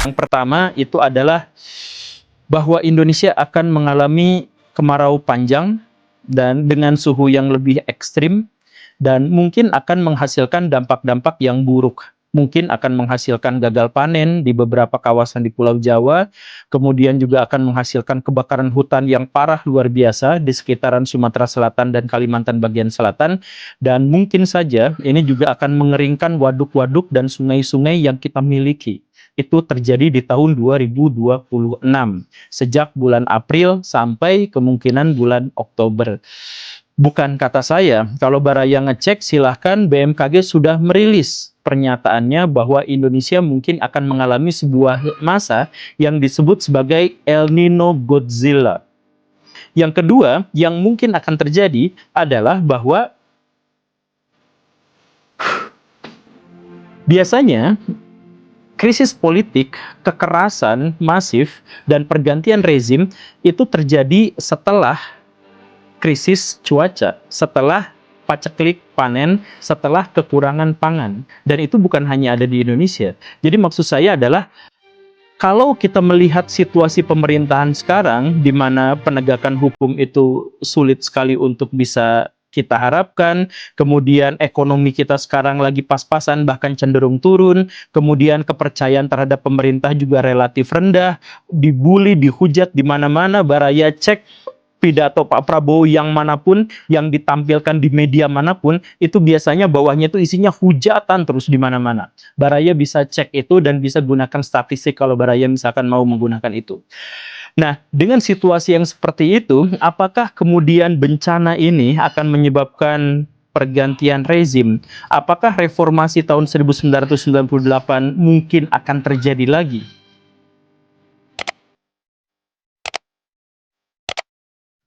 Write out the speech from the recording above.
Yang pertama itu adalah bahwa Indonesia akan mengalami kemarau panjang dan dengan suhu yang lebih ekstrim, dan mungkin akan menghasilkan dampak-dampak yang buruk. Mungkin akan menghasilkan gagal panen di beberapa kawasan di Pulau Jawa, kemudian juga akan menghasilkan kebakaran hutan yang parah luar biasa di sekitaran Sumatera Selatan dan Kalimantan bagian selatan, dan mungkin saja ini juga akan mengeringkan waduk-waduk dan sungai-sungai yang kita miliki. Itu terjadi di tahun 2026, sejak bulan April sampai kemungkinan bulan Oktober. Bukan kata saya, kalau Baraya ngecek silahkan, BMKG sudah merilis pernyataannya bahwa Indonesia mungkin akan mengalami sebuah masa yang disebut sebagai El Nino Godzilla. Yang kedua, yang mungkin akan terjadi adalah bahwa biasanya krisis politik, kekerasan masif, dan pergantian rezim itu terjadi setelah krisis cuaca, setelah paceklik panen, setelah kekurangan pangan. Dan itu bukan hanya ada di Indonesia. Jadi maksud saya adalah, kalau kita melihat situasi pemerintahan sekarang, di mana penegakan hukum itu sulit sekali untuk bisa kita harapkan, kemudian ekonomi kita sekarang lagi pas-pasan bahkan cenderung turun, kemudian kepercayaan terhadap pemerintah juga relatif rendah, dibully, dihujat di mana-mana. Baraya cek pidato Pak Prabowo yang manapun, yang ditampilkan di media manapun, itu biasanya bawahnya itu isinya hujatan terus di mana-mana. Baraya bisa cek itu dan bisa gunakan statistik kalau Baraya misalkan mau menggunakan itu. Nah, dengan situasi yang seperti itu, apakah kemudian bencana ini akan menyebabkan pergantian rezim? Apakah reformasi tahun 1998 mungkin akan terjadi lagi?